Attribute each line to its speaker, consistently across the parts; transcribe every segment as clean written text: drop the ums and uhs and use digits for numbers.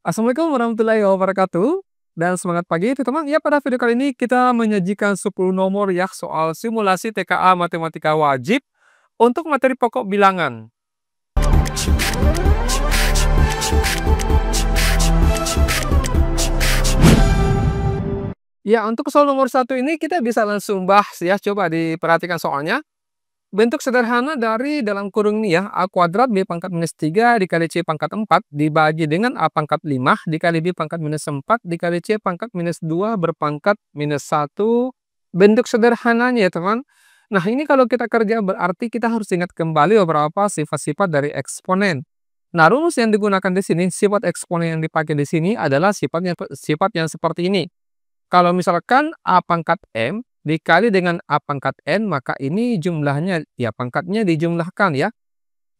Speaker 1: Assalamualaikum warahmatullahi wabarakatuh. Dan semangat pagi teman-teman. Ya, pada video kali ini kita menyajikan 10 nomor ya soal simulasi TKA Matematika Wajib untuk materi pokok bilangan. Ya, untuk soal nomor 1 ini kita bisa langsung bahas ya. Coba diperhatikan soalnya. Bentuk sederhana dari dalam kurung ini ya, A kuadrat B pangkat minus 3 dikali C pangkat 4 dibagi dengan A pangkat 5 dikali B pangkat minus 4 dikali C pangkat minus 2 berpangkat minus 1. Bentuk sederhananya ya teman. Nah ini kalau kita kerja berarti kita harus ingat kembali beberapa sifat-sifat dari eksponen. Nah rumus yang digunakan di sini, sifat eksponen yang dipakai di sini adalah sifat yang seperti ini. Kalau misalkan A pangkat M dikali dengan A pangkat N, maka ini jumlahnya, ya pangkatnya dijumlahkan ya.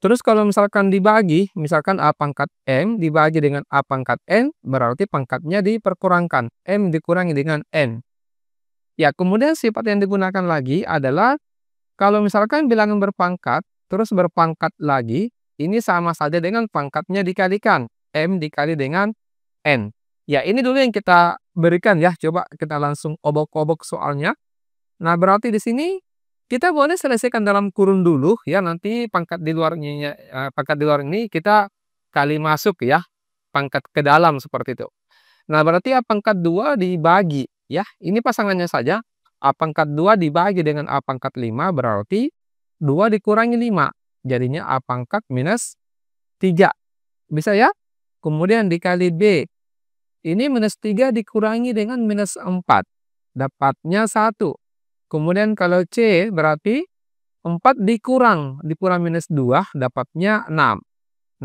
Speaker 1: Terus kalau misalkan dibagi, misalkan A pangkat M dibagi dengan A pangkat N, berarti pangkatnya diperkurangkan. M dikurangi dengan N. Ya, kemudian sifat yang digunakan lagi adalah, kalau misalkan bilangan berpangkat, terus berpangkat lagi, ini sama saja dengan pangkatnya dikalikan. M dikali dengan N. Ya, ini dulu yang kita berikan ya. Coba kita langsung obok-obok soalnya. Nah, berarti di sini kita boleh selesaikan dalam kurun dulu ya. Nanti pangkat di luar ini kita kali masuk ya. Pangkat ke dalam seperti itu. Nah, berarti A pangkat 2 dibagi ya. Ini pasangannya saja. A pangkat 2 dibagi dengan A pangkat 5 berarti 2 dikurangi 5. Jadinya A pangkat minus 3. Bisa ya? Kemudian dikali B. Ini minus 3 dikurangi dengan minus 4. Dapatnya 1. Kemudian kalau C berarti 4 dikurang minus 2, dapatnya 6.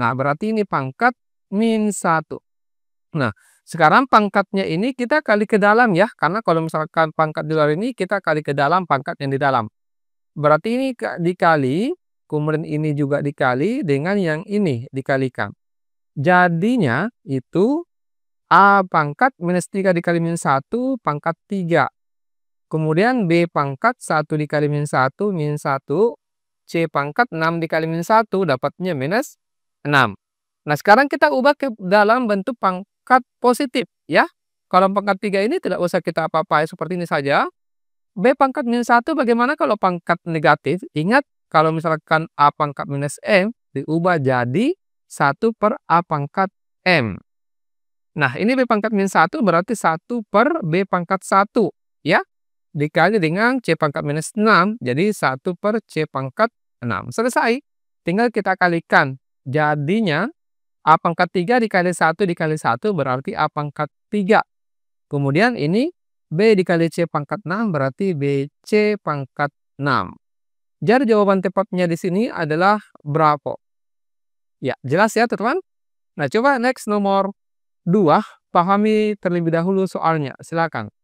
Speaker 1: Nah, berarti ini pangkat min 1. Nah, sekarang pangkatnya ini kita kali ke dalam ya. Karena kalau misalkan pangkat di luar ini, kita kali ke dalam pangkat yang di dalam. Berarti ini dikali, kemudian ini juga dikali dengan yang ini dikalikan. Jadinya itu A pangkat minus 3 dikali minus 1 pangkat 3. Kemudian B pangkat 1 dikali minus 1 minus 1. C pangkat 6 dikali minus 1 dapatnya minus 6. Nah sekarang kita ubah ke dalam bentuk pangkat positif ya. Kalau pangkat 3 ini tidak usah kita apa-apa seperti ini saja. B pangkat minus 1 bagaimana kalau pangkat negatif? Ingat kalau misalkan A pangkat minus M diubah jadi 1 per A pangkat M. Nah, ini B pangkat minus 1 berarti 1 per B pangkat 1, ya. Dikali dengan C pangkat minus 6, jadi 1 per C pangkat 6. Selesai. Tinggal kita kalikan. Jadinya, A pangkat 3 dikali 1 dikali 1 berarti A pangkat 3. Kemudian ini B dikali C pangkat 6 berarti BC pangkat 6. Jadi jawaban tepatnya di sini adalah berapa? Ya, jelas ya teman-teman? Nah, coba next nomor 2, pahami terlebih dahulu soalnya. Silakan.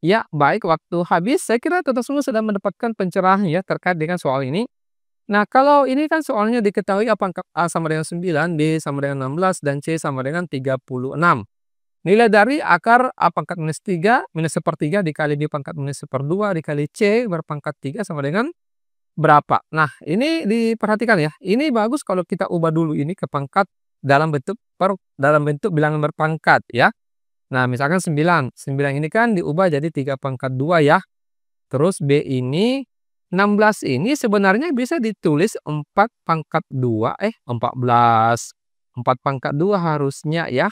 Speaker 1: Ya, baik. Waktu habis. Saya kira teman semua sudah mendapatkan pencerahan ya terkait dengan soal ini. Nah, kalau ini kan soalnya diketahui A pangkat A sama dengan 9, B sama dengan 16, dan C sama dengan 36. Nilai dari akar A pangkat minus 3, minus sepertiga dikali B pangkat minus seperdua dikali C berpangkat 3 sama dengan berapa? Nah, ini diperhatikan ya. Ini bagus kalau kita ubah dulu ini ke pangkat dalam bentuk bilangan berpangkat ya. Nah, misalkan 9. 9 ini kan diubah jadi 3 pangkat 2 ya. Terus B ini 16 ini sebenarnya bisa ditulis 4 pangkat 2, 14. 4 pangkat 2 harusnya ya.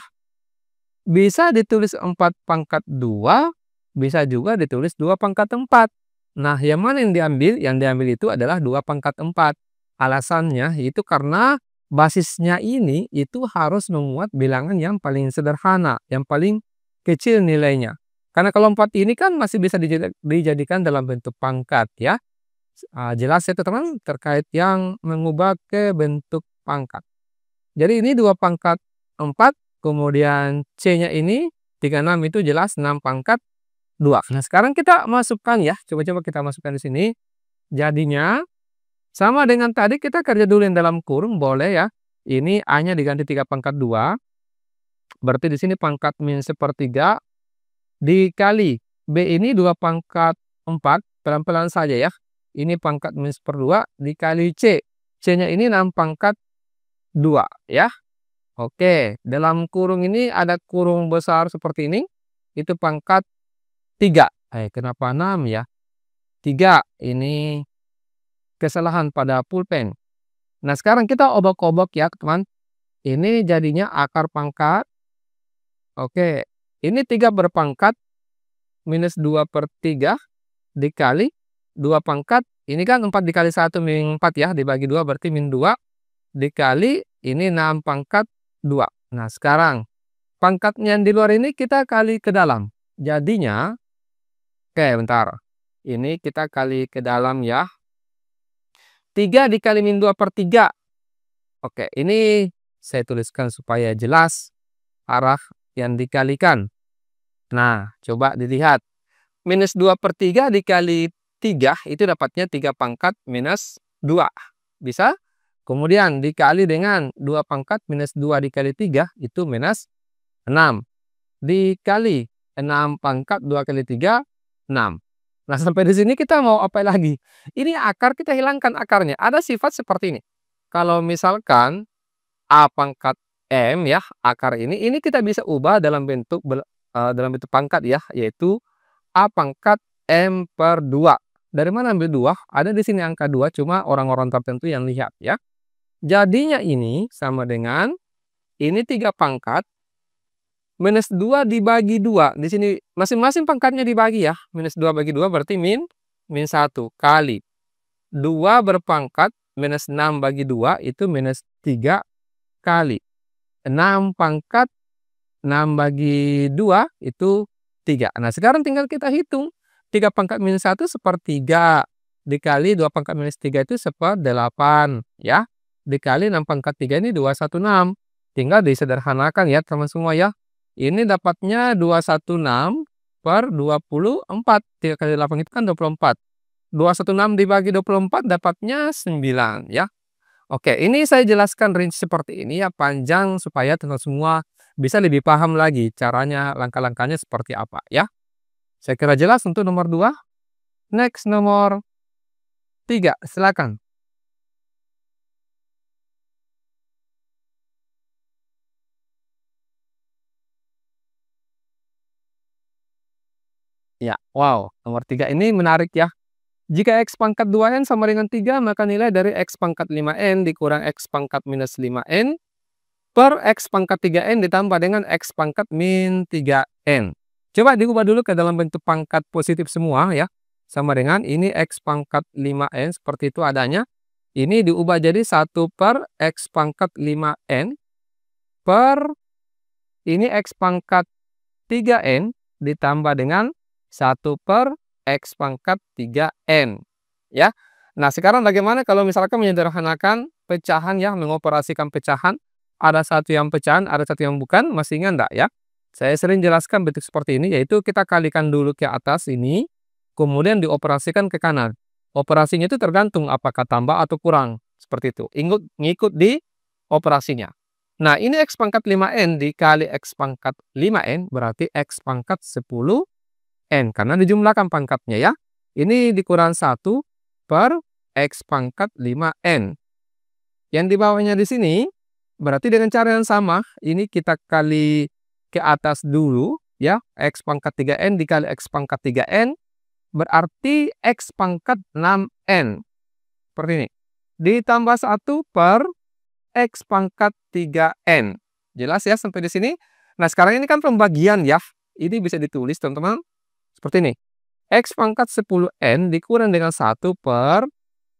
Speaker 1: Bisa ditulis 4 pangkat 2, bisa juga ditulis 2 pangkat 4. Nah, yang mana yang diambil? Yang diambil itu adalah 2 pangkat 4. Alasannya itu karena basisnya ini itu harus memuat bilangan yang paling sederhana, yang paling kecil nilainya. Karena kalau 4 ini kan masih bisa dijadikan dalam bentuk pangkat ya. Jelas ya teman-teman terkait yang mengubah ke bentuk pangkat. Jadi ini 2 pangkat 4, kemudian C-nya ini 36 itu jelas 6 pangkat 2. Nah, sekarang kita masukkan ya. Coba-coba kita masukkan di sini. Jadinya sama dengan tadi kita kerja dulu yang dalam kurung boleh ya. Ini A-nya diganti 3 pangkat 2. Berarti di sini pangkat min sepertiga dikali B ini 2 pangkat 4 pelan-pelan saja ya. Ini pangkat minus per 2 dikali C. C-nya ini 6 pangkat 2 ya. Oke, dalam kurung ini ada kurung besar seperti ini. Itu pangkat 3. Kenapa 6 ya? 3 ini kesalahan pada pulpen. Nah, sekarang kita obok-obok ya, teman. Ini jadinya akar pangkat. Oke, ini 3 berpangkat minus 2/3 dikali 2 pangkat. Ini kan 4 dikali 1 min 4 ya, dibagi 2 berarti min 2 dikali ini 6 pangkat 2. Nah, sekarang pangkatnya yang di luar ini kita kali ke dalam. Jadinya, oke bentar. Ini kita kali ke dalam ya. 3 dikali min 2/3. Oke, ini saya tuliskan supaya jelas arah yang dikalikan. Nah, coba dilihat. Minus 2/3 dikali 3 itu dapatnya 3 pangkat minus 2. Bisa? Kemudian dikali dengan 2 pangkat minus 2 dikali 3 itu minus 6. Dikali 6 pangkat 2 kali 3, 6. Nah, sampai di sini kita mau apa lagi? Ini akar, kita hilangkan akarnya. Ada sifat seperti ini. Kalau misalkan A pangkat M ya, akar ini kita bisa ubah dalam bentuk pangkat ya, yaitu A pangkat M per 2. Dari mana ambil 2? Ada di sini angka 2, cuma orang-orang tertentu yang lihat ya. Jadinya ini sama dengan ini 3 pangkat minus 2 dibagi 2. Di sini masing-masing pangkatnya dibagi ya. Minus 2 bagi 2 berarti min 1 kali 2 berpangkat minus 6 bagi 2 itu minus 3 kali 6 pangkat 6 bagi 2 itu 3. Nah, sekarang tinggal kita hitung. 3 pangkat minus 1 sepertiga. Dikali 2 pangkat minus 3 itu 1/8. Ya. Dikali 6 pangkat 3 ini 216. Tinggal disederhanakan ya teman semua ya. Ini dapatnya 216 per 24. 3 kali 8 itu kan 24. 216 dibagi 24 dapatnya 9 ya. Oke, ini saya jelaskan rinci seperti ini ya, panjang supaya teman semua bisa lebih paham lagi caranya, langkah-langkahnya seperti apa ya. Saya kira jelas untuk nomor 2. Next, nomor 3, silakan. Ya, wow, nomor 3 ini menarik ya. Jika X pangkat 2N sama dengan 3, maka nilai dari X pangkat 5N dikurang X pangkat minus 5N per X pangkat 3N ditambah dengan X pangkat min 3N. Coba diubah dulu ke dalam bentuk pangkat positif semua ya. Sama dengan ini X pangkat 5N seperti itu adanya. Ini diubah jadi 1 per X pangkat 5N per ini X pangkat 3N ditambah dengan 1 per X pangkat 3N. Ya. Nah, sekarang bagaimana kalau misalkan menyederhanakan pecahan ya, mengoperasikan pecahan. Ada satu yang pecahan, ada satu yang bukan, masih ingat enggak ya? Saya sering jelaskan bentuk seperti ini, yaitu kita kalikan dulu ke atas ini, kemudian dioperasikan ke kanan. Operasinya itu tergantung apakah tambah atau kurang, seperti itu. Ngikut di operasinya. Nah, ini X pangkat 5N dikali X pangkat 5N, berarti X pangkat 10N, karena dijumlahkan pangkatnya ya. Ini dikurang 1 per X pangkat 5N. Yang di bawahnya di sini, berarti dengan cara yang sama, ini kita kali ke atas dulu, ya. X pangkat 3N dikali X pangkat 3N, berarti X pangkat 6N. Seperti ini. Ditambah 1 per X pangkat 3N. Jelas ya sampai di sini? Nah, sekarang ini kan pembagian ya. Ini bisa ditulis, teman-teman. Seperti ini. X pangkat 10N dikurang dengan 1 per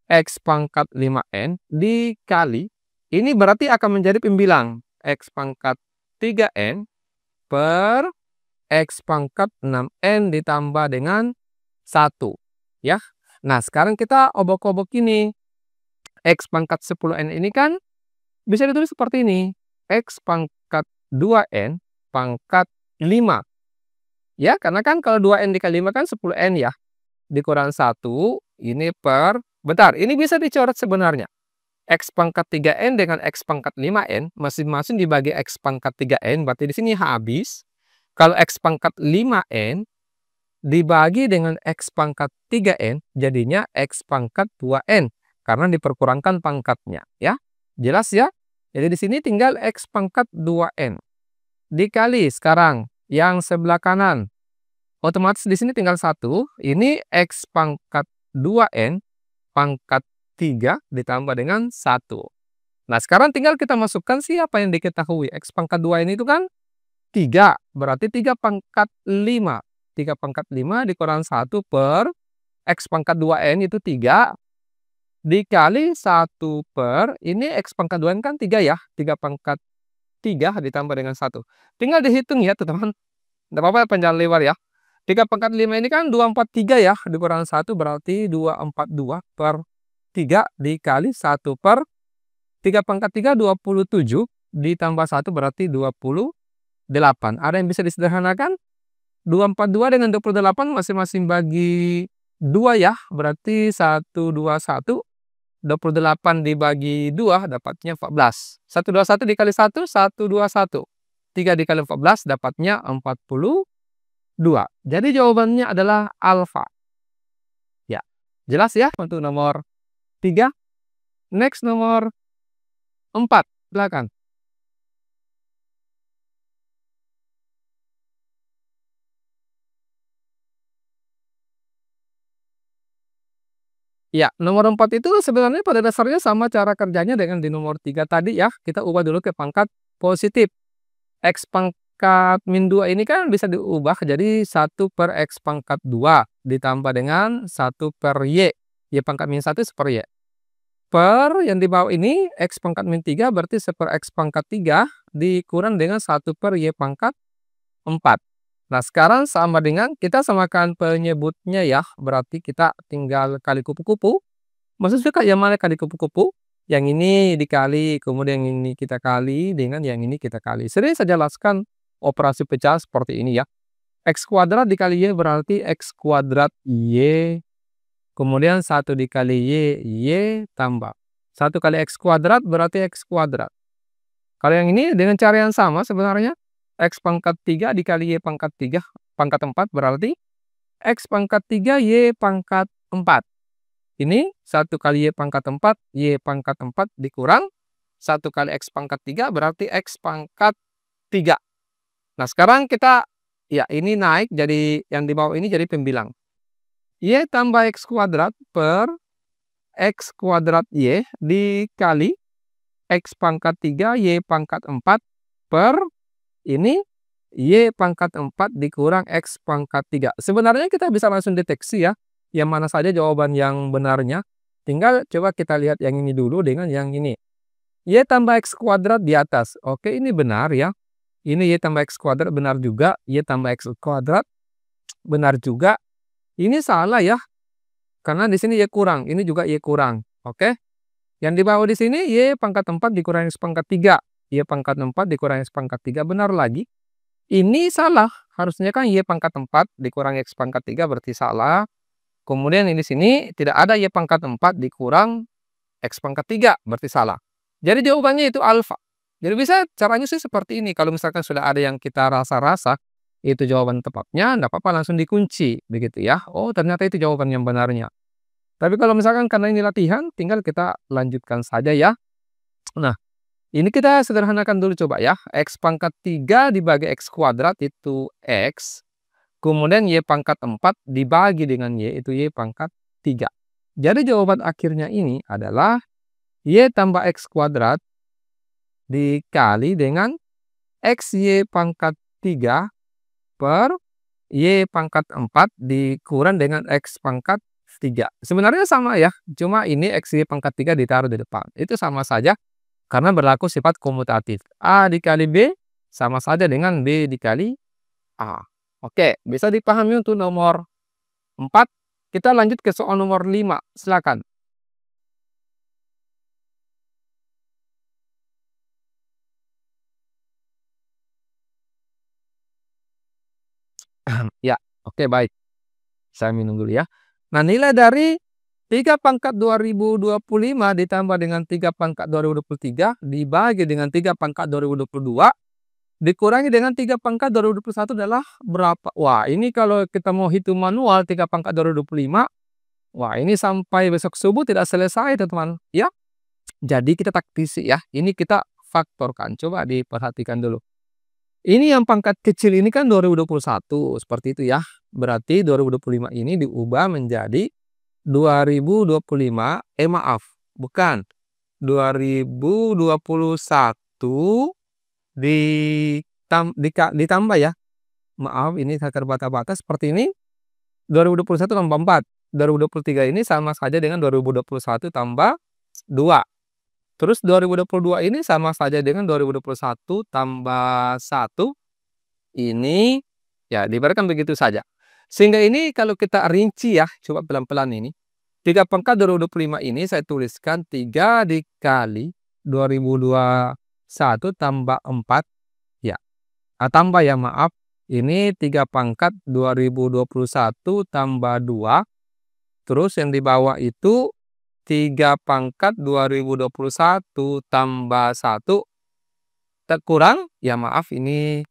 Speaker 1: X pangkat 5N dikali, ini berarti akan menjadi pembilang X pangkat 3N per X pangkat 6N ditambah dengan 1. Ya. Nah, sekarang kita obok-obok ini. X pangkat 10N ini kan bisa ditulis seperti ini. X pangkat 2N pangkat 5. Ya, karena kan kalau 2N dikali 5 kan 10N ya. Dikurang 1, ini per, bentar, ini bisa dicoret sebenarnya. X pangkat 3N dengan X pangkat 5N, masing-masing dibagi X pangkat 3N, berarti di sini habis. Kalau X pangkat 5N dibagi dengan X pangkat 3N, jadinya X pangkat 2N. Karena diperkurangkan pangkatnya, ya. Jelas ya? Jadi di sini tinggal X pangkat 2N. Dikali sekarang yang sebelah kanan. Otomatis di sini tinggal 1. Ini X pangkat 2N pangkat 3 ditambah dengan 1. Nah, sekarang tinggal kita masukkan siapa yang diketahui. X pangkat 2N itu kan 3. Berarti 3 pangkat 5. 3 pangkat 5 dikurang 1 per X pangkat 2N itu 3. Dikali 1 per, ini X pangkat 2N kan 3 ya. 3 pangkat 3 ditambah dengan 1. Tinggal dihitung ya teman-teman. Tidak apa-apa panjang lebar ya. 3 pangkat 5 ini kan 243 ya. Dikurang 1 berarti 242 per 3 dikali 1 per 3 pangkat 3 27 ditambah 1 berarti 28. Ada yang bisa disederhanakan? 242 dengan 28 masing-masing bagi 2 ya. Berarti 121. 28 dibagi 2 dapatnya 14. 121 dikali 1, 121. 3 dikali 14 dapatnya 42. Jadi jawabannya adalah alfa. Ya, jelas ya untuk nomor 3. Next nomor 4. Silakan. Ya, nomor 4 itu sebenarnya pada dasarnya sama cara kerjanya dengan di nomor 3 tadi ya. Kita ubah dulu ke pangkat positif. X pangkat min 2 ini kan bisa diubah jadi 1 per X pangkat 2 ditambah dengan 1 per Y. Y pangkat min 1 per Y. Per yang di bawah ini X pangkat min 3 berarti 1 per X pangkat 3 dikurang dengan 1 per Y pangkat 4. Nah, sekarang sama dengan kita samakan penyebutnya ya. Berarti kita tinggal kali kupu-kupu. Maksudnya yang mana kali kupu-kupu? Yang ini dikali, kemudian yang ini kita kali dengan yang ini kita kali. Sering saya jelaskan operasi pecah seperti ini ya. X kuadrat dikali Y berarti X kuadrat Y. Kemudian 1 dikali Y tambah. 1 kali X kuadrat berarti X kuadrat. Kalau yang ini dengan cara yang sama sebenarnya. X pangkat 3 dikali Y pangkat 3 pangkat 4 berarti X pangkat 3 Y pangkat 4. Ini 1 kali Y pangkat 4, Y pangkat 4 dikurang 1 kali X pangkat 3 berarti X pangkat 3. Nah, sekarang kita, ya ini naik jadi yang di bawah ini jadi pembilang. Y tambah X kuadrat per X kuadrat Y dikali X pangkat 3 Y pangkat 4 per ini Y pangkat 4 dikurang X pangkat 3. Sebenarnya kita bisa langsung deteksi ya. Yang mana saja jawaban yang benarnya. Tinggal coba kita lihat yang ini dulu dengan yang ini. Y tambah X kuadrat di atas. Oke, ini benar ya. Ini Y tambah X kuadrat benar juga. Y tambah X kuadrat benar juga. Ini salah ya. Karena di sini Y kurang. Ini juga Y kurang. Oke. Yang di bawah di sini Y pangkat 4 dikurang X pangkat 3. Y pangkat 4 dikurang X pangkat 3. Benar lagi. Ini salah. Harusnya kan Y pangkat 4 dikurang X pangkat 3 berarti salah. Kemudian ini sini tidak ada Y pangkat 4 dikurang X pangkat 3 berarti salah. Jadi jawabannya itu alfa. Jadi bisa caranya sih seperti ini. Kalau misalkan sudah ada yang kita rasa-rasa itu jawaban tepatnya, tidak apa-apa langsung dikunci begitu ya. Oh, ternyata itu jawaban yang benarnya. Tapi kalau misalkan karena ini latihan, tinggal kita lanjutkan saja ya. Nah, ini kita sederhanakan dulu coba ya. X pangkat 3 dibagi X kuadrat itu X. Kemudian Y pangkat 4 dibagi dengan Y itu Y pangkat 3. Jadi jawaban akhirnya ini adalah Y tambah X kuadrat dikali dengan X Y pangkat 3 per Y pangkat 4 dikurang dengan X pangkat 3. Sebenarnya sama ya. Cuma ini X Y pangkat 3 ditaruh di depan. Itu sama saja. Karena berlaku sifat komutatif. A dikali B sama saja dengan B dikali A. Oke, bisa dipahami untuk nomor 4. Kita lanjut ke soal nomor 5. Silakan. Ya, oke baik. Saya minum dulu ya. Nah, nilai dari 3 pangkat 2025 ditambah dengan 3 pangkat 2023 dibagi dengan 3 pangkat 2022 Dikurangi dengan 3 pangkat 2021 adalah berapa? Wah, ini kalau kita mau hitung manual 3 pangkat 2025, wah ini sampai besok subuh tidak selesai teman-teman, ya. Jadi kita taktisi ya, ini kita faktorkan, coba diperhatikan dulu. Ini yang pangkat kecil ini kan 2021, seperti itu ya. Berarti 2025 ini diubah menjadi 2025, maaf, bukan, 2021 ditambah ya, maaf ini saya terbata-bata seperti ini, 2021 tambah 4, 2023 ini sama saja dengan 2021 tambah 2. Terus 2022 ini sama saja dengan 2021 tambah 1, ini ya diberikan begitu saja. Sehingga ini kalau kita rinci ya, coba pelan-pelan ini. 3 pangkat 2025 ini saya tuliskan 3 dikali 2021 tambah 4 ya. Tambah ya maaf, ini 3 pangkat 2021 tambah 2, terus yang di bawah itu 3 pangkat 2021 tambah 1 kurang, ya maaf ini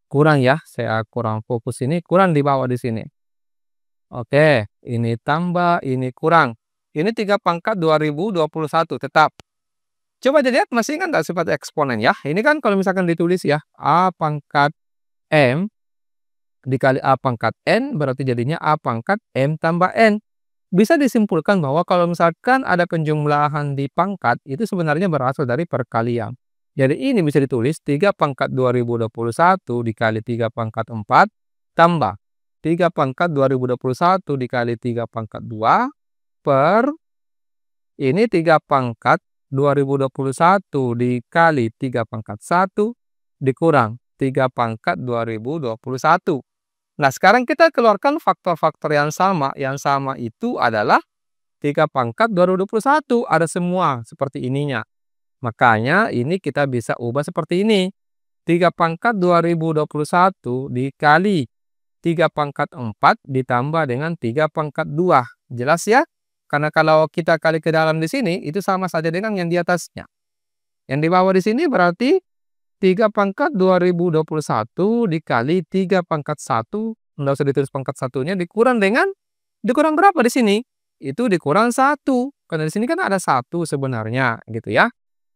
Speaker 1: kurang ya, saya kurang fokus ini, kurang di bawah di sini. Oke, ini tambah, ini kurang. Ini 3 pangkat 2021 tetap. Coba dilihat masih ingat nggak sifat eksponen ya? Ini kan kalau misalkan ditulis ya, A pangkat M dikali A pangkat N berarti jadinya A pangkat M tambah N. Bisa disimpulkan bahwa kalau misalkan ada penjumlahan di pangkat, itu sebenarnya berasal dari perkalian. Jadi ini bisa ditulis 3 pangkat 2021 dikali 3 pangkat 4 tambah 3 pangkat 2021 dikali 3 pangkat 2 per ini 3 pangkat 2021 dikali 3 pangkat 1 dikurang 3 pangkat 2021. Nah, sekarang kita keluarkan faktor-faktor yang sama. Yang sama itu adalah 3 pangkat 2021, ada semua seperti ininya. Makanya ini kita bisa ubah seperti ini. 3 pangkat 2021 dikali 3 pangkat 4 ditambah dengan 3 pangkat 2. Jelas ya? Karena kalau kita kali ke dalam di sini, itu sama saja dengan yang di atasnya. Yang di bawah di sini berarti 3 pangkat 2021 dikali 3 pangkat 1, enggak usah ditulis pangkat satunya, dikurang berapa di sini? Itu dikurang 1, karena di sini kan ada 1 sebenarnya, gitu ya.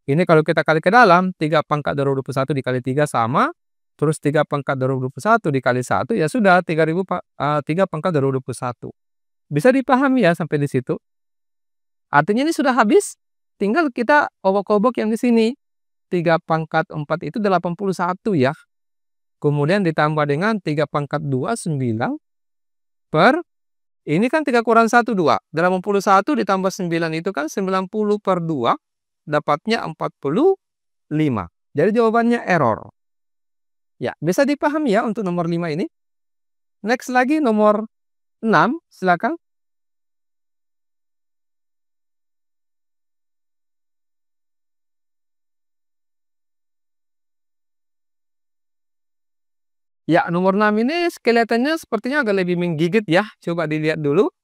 Speaker 1: Ini kalau kita kali ke dalam, 3 pangkat 2021 dikali 3 sama, terus 3 pangkat 2021 dikali 1, ya sudah 3 pangkat 2021. Bisa dipahami ya sampai di situ? Artinya ini sudah habis, tinggal kita obok-obok yang di sini. 3 pangkat 4 itu 81 ya. Kemudian ditambah dengan 3 pangkat 2, 9 per, ini kan 3 kurang 1, 2. 81 ditambah 9 itu kan 90 per 2, dapatnya 45. Jadi jawabannya error. Ya, bisa dipahami ya untuk nomor 5 ini. Next lagi nomor 6, silakan. Ya, nomor 6 ini kelihatannya sepertinya agak lebih menggigit ya. Coba dilihat dulu.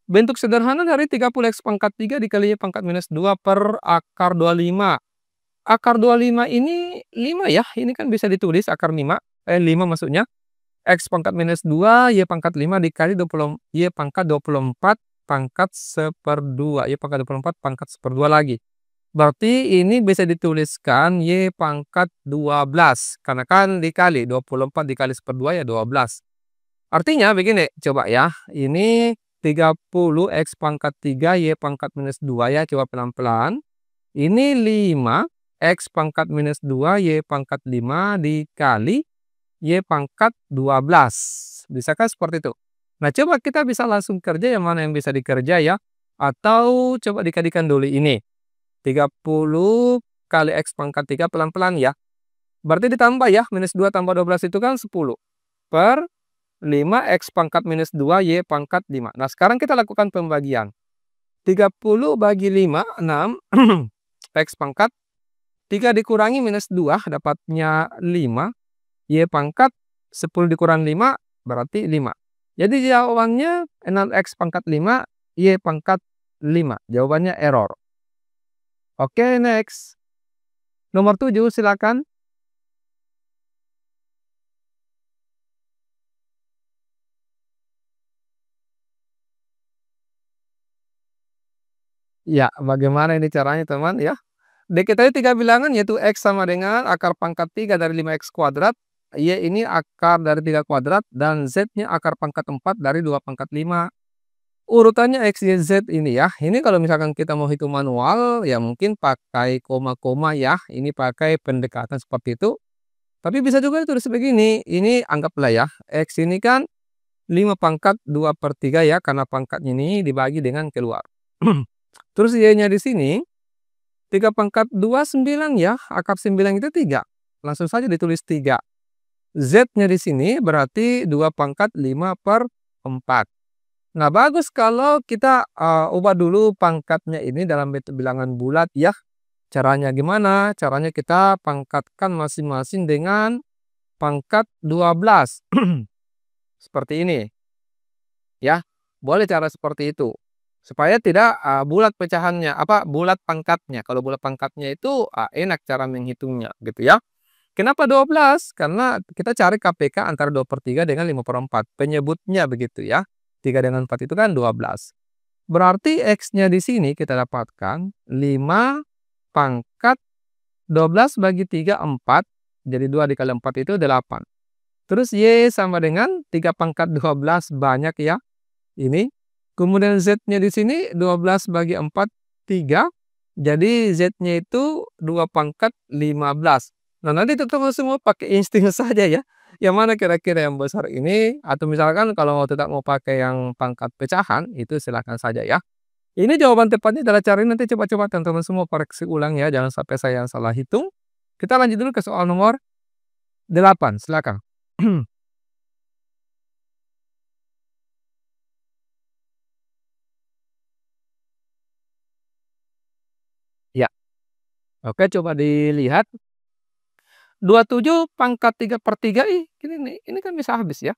Speaker 1: Bentuk sederhana dari 30 X pangkat 3 dikali Y pangkat minus 2 per akar 25. Akar 25 ini 5 ya. Ini kan bisa ditulis akar 5. 5 maksudnya. X pangkat minus 2, Y pangkat 5 dikali 20, Y pangkat 24 pangkat 1/2. Y pangkat 24 pangkat 1/2 lagi. Berarti ini bisa dituliskan Y pangkat 12. Karena kan dikali 24 dikali 1/2 ya 12. Artinya begini, coba ya. Ini 30 X pangkat 3 Y pangkat minus 2 ya. Coba pelan-pelan. Ini 5 X pangkat minus 2 Y pangkat 5 dikali Y pangkat 12. Bisakah seperti itu? Nah, coba kita bisa langsung kerja yang mana yang bisa dikerja ya. Atau coba dikalikan dulu ini. 30 kali X pangkat 3 pelan-pelan ya. Berarti ditambah ya. Minus 2 tambah 12 itu kan 10. Per 5 X pangkat minus 2 Y pangkat 5. Nah, sekarang kita lakukan pembagian. 30 bagi 5, 6. X pangkat 3 dikurangi minus 2, dapatnya 5. Y pangkat 10 dikurang 5, berarti 5. Jadi jawabannya 6X pangkat 5, Y pangkat 5. Jawabannya error. Oke, next. Nomor 7, silakan. Ya, bagaimana ini caranya teman ya? Diketahui 3 bilangan yaitu X sama dengan akar pangkat 3 dari 5X kuadrat, Y ini akar dari 3 kuadrat, dan Z-nya akar pangkat 4 dari 2 pangkat 5. Urutannya X, Y, Z ini ya, ini kalau misalkan kita mau hitung manual, ya mungkin pakai koma-koma ya, ini pakai pendekatan seperti itu. Tapi bisa juga ditulis begini, ini anggaplah ya, X ini kan 5 pangkat 2/3 ya, karena pangkatnya ini dibagi dengan keluar. Terus Y-nya di sini 3 pangkat 2 9 ya, akar 9 itu 3. Langsung saja ditulis 3. Z-nya di sini berarti 2 pangkat 5/4. Nah, bagus kalau kita, ubah dulu pangkatnya ini dalam bentuk bilangan bulat ya. Caranya gimana? Caranya kita pangkatkan masing-masing dengan pangkat 12. Seperti ini, ya. Boleh cara seperti itu. Supaya tidak, bulat pecahannya, bulat pangkatnya. Kalau bulat pangkatnya itu, enak cara menghitungnya, gitu ya. Kenapa 12? Karena kita cari KPK antara 2/3 dengan 5/4. Penyebutnya begitu ya. 3 dengan 4 itu kan 12. Berarti X-nya di sini kita dapatkan 5 pangkat 12 bagi 3, 4. Jadi 2 dikali 4 itu 8. Terus Y sama dengan 3 pangkat 12 banyak ya, ini. Kemudian Z-nya di sini 12 bagi 4, 3. Jadi Z-nya itu 2 pangkat 15. Nah, nanti teman-teman semua pakai insting saja ya. Yang mana kira-kira yang besar ini, atau misalkan kalau tidak mau pakai yang pangkat pecahan, itu silakan saja ya. Ini jawaban tepatnya adalah cara ini, nanti coba-coba teman-teman semua koreksi ulang ya, jangan sampai saya yang salah hitung. Kita lanjut dulu ke soal nomor 8, silakan. Ya, oke, coba dilihat. 27 pangkat 3/3, ini nih, ini kan bisa habis ya.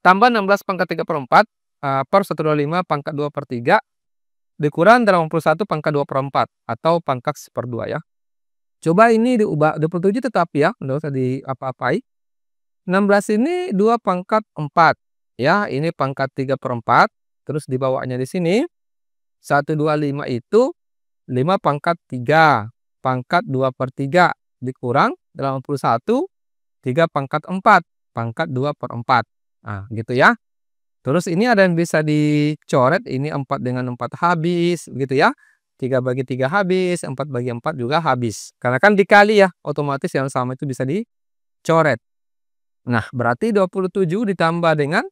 Speaker 1: Tambah 16 pangkat 3/4, per 125 pangkat 2/3, dikurang 81 pangkat 2/4, atau pangkat 1/2 ya. Coba ini diubah, 27 tetap ya, nggak usah diapa-apai. 16 ini 2 pangkat 4, ya, ini pangkat 3/4, terus di bawahnya di sini 125 itu 5 pangkat 3, pangkat 2/3, dikurang 81, 3 pangkat 4, pangkat 2/4. Nah, gitu ya. Terus ini ada yang bisa dicoret, ini 4 dengan 4 habis, begitu ya. 3 bagi 3 habis, 4 bagi 4 juga habis. Karena kan dikali ya, otomatis yang sama itu bisa dicoret. Nah, berarti 27 ditambah dengan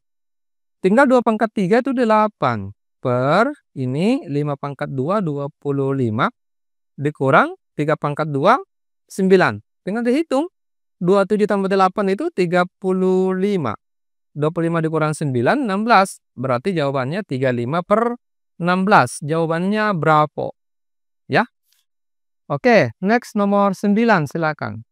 Speaker 1: tinggal 2 pangkat 3 itu 8, per ini 5 pangkat 2, 25, dikurang 3 pangkat 2, 9. Tinggal dihitung, 27 tambah 8 itu 35. 25 dikurang 9, 16. Berarti jawabannya 35/16. Jawabannya berapa? Ya. Oke, next nomor 9 silakan.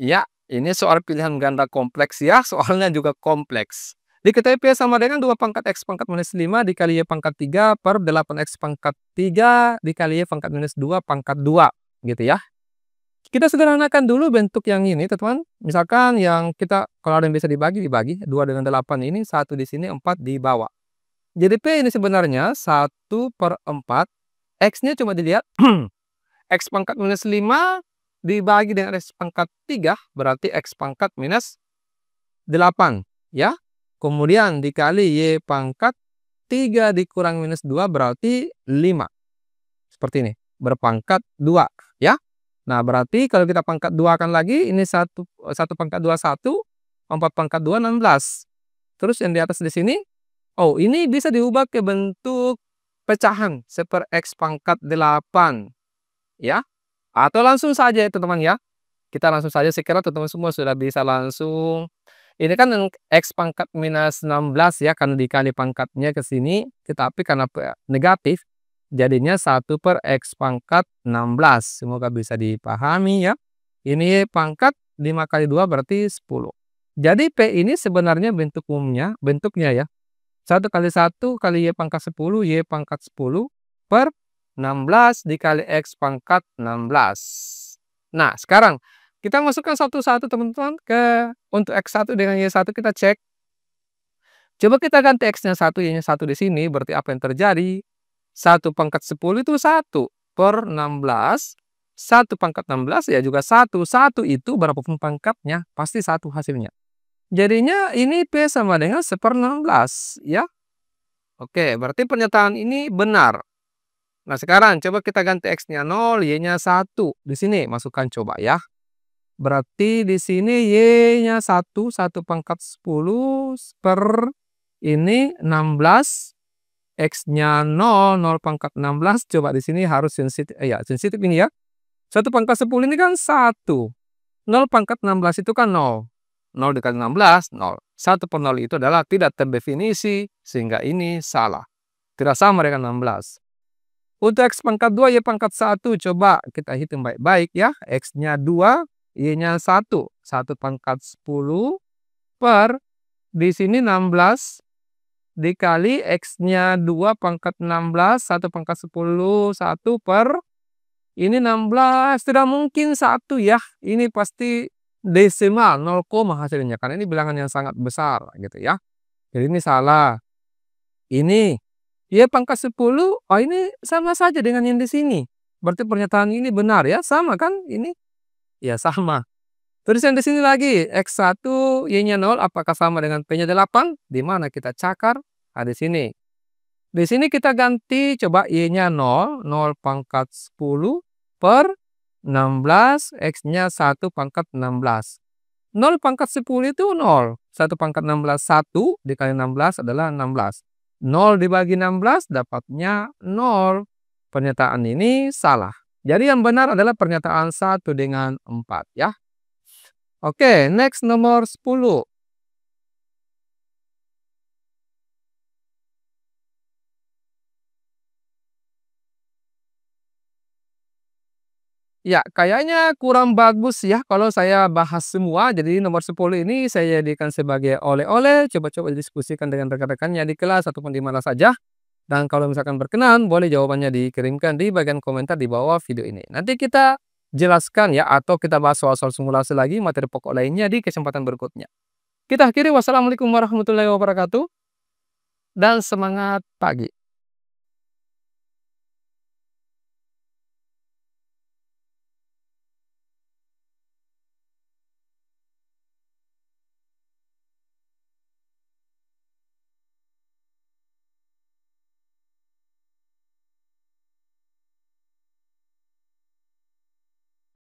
Speaker 1: Ya, ini soal pilihan ganda kompleks ya, soalnya juga kompleks. Diketahui P sama dengan 2 pangkat X pangkat minus 5 dikali Y pangkat 3 per 8X pangkat 3 dikali Y pangkat minus 2 pangkat 2, gitu ya. Kita sederhanakan dulu bentuk yang ini teman-teman. Misalkan yang kita, kalau ada yang bisa dibagi, dibagi. 2 dengan 8 ini, 1 di sini, 4 di bawah. Jadi P ini sebenarnya 1/4. X-nya cuma dilihat. X pangkat minus 5 dibagi dengan X pangkat 3, berarti X pangkat minus 8. Ya. Kemudian dikali Y pangkat 3 dikurang minus 2 berarti 5. Seperti ini. Berpangkat 2. Ya. Nah, berarti kalau kita pangkat 2 kan lagi, ini 1 pangkat 2, 1. 4 pangkat 2, 16. Terus yang di atas di sini, oh, ini bisa diubah ke bentuk pecahan, X pangkat 8. Ya. Atau langsung saja ya teman-teman ya. Kita langsung saja, sekira teman-teman semua sudah bisa langsung. Ini kan X pangkat minus 16 ya, karena dikali pangkatnya ke sini. Tetapi karena negatif, jadinya 1/X pangkat 16. Semoga bisa dipahami ya. Ini pangkat 5 kali 2 berarti 10. Jadi P ini sebenarnya bentuknya ya. 1 kali 1 kali Y pangkat 10, Y pangkat 10 per 16 dikali X pangkat 16. Nah, sekarang Kita masukkan satu-satu teman-teman untuk X1 dengan Y1 kita cek. Coba kita ganti X-nya 1, Y-nya 1 di sini, berarti apa yang terjadi? 1/10 itu 1/16. 1/16 ya juga 1. 1 itu berapapun pangkatnya, pasti 1 hasilnya. Jadinya ini P sama dengan 1/16 ya. Oke, berarti pernyataan ini benar. Nah, sekarang coba kita ganti X-nya 0, Y-nya 1. Di sini masukkan coba ya. Berarti di sini Y-nya 1, 1/10 per ini 16, X-nya 0, 0/16. Coba di sini harus sensitif, ya sensitif ini ya. 1/10 ini kan 1. 0/16 itu kan 0. 0 dikali 16, 0. 1/0 itu adalah tidak terdefinisi, sehingga ini salah. Tidak sama dengan 16. Untuk X², Y², coba kita hitung baik-baik ya. X-nya 2, Y-nya 1. 1/10 per, di sini 16, dikali X-nya 2/16, 1/10, 1 per, ini 16, tidak mungkin 1 ya. Ini pasti desimal, 0, hasilnya. Karena ini bilangan yang sangat besar gitu ya. Jadi ini salah. Ini Y², oh ini sama saja dengan yang di sini. Berarti pernyataan ini benar ya, sama kan ini? Ya sama. Terus yang di sini lagi, X1, Y-nya 0, apakah sama dengan P-nya 8? Di mana kita cakar? Nah, di sini. Di sini kita ganti, coba Y-nya 0, 0/10 per 16, X-nya 1/16. 0/10 itu 0. 1/16, 1 dikali 16 adalah 16. 0 dibagi 16 dapatnya 0. Pernyataan ini salah. Jadi yang benar adalah pernyataan 1 dengan 4 ya. Oke, next nomor 10. Ya, kayaknya kurang bagus ya kalau saya bahas semua. Jadi nomor 10 ini saya jadikan sebagai oleh-oleh. Coba-coba diskusikan dengan rekan-rekannya di kelas ataupun di mana saja. Dan kalau misalkan berkenan, boleh jawabannya dikirimkan di bagian komentar di bawah video ini. Nanti kita jelaskan ya, atau kita bahas soal-soal simulasi lagi, materi pokok lainnya di kesempatan berikutnya. Kita akhiri, wassalamualaikum warahmatullahi wabarakatuh, dan semangat pagi.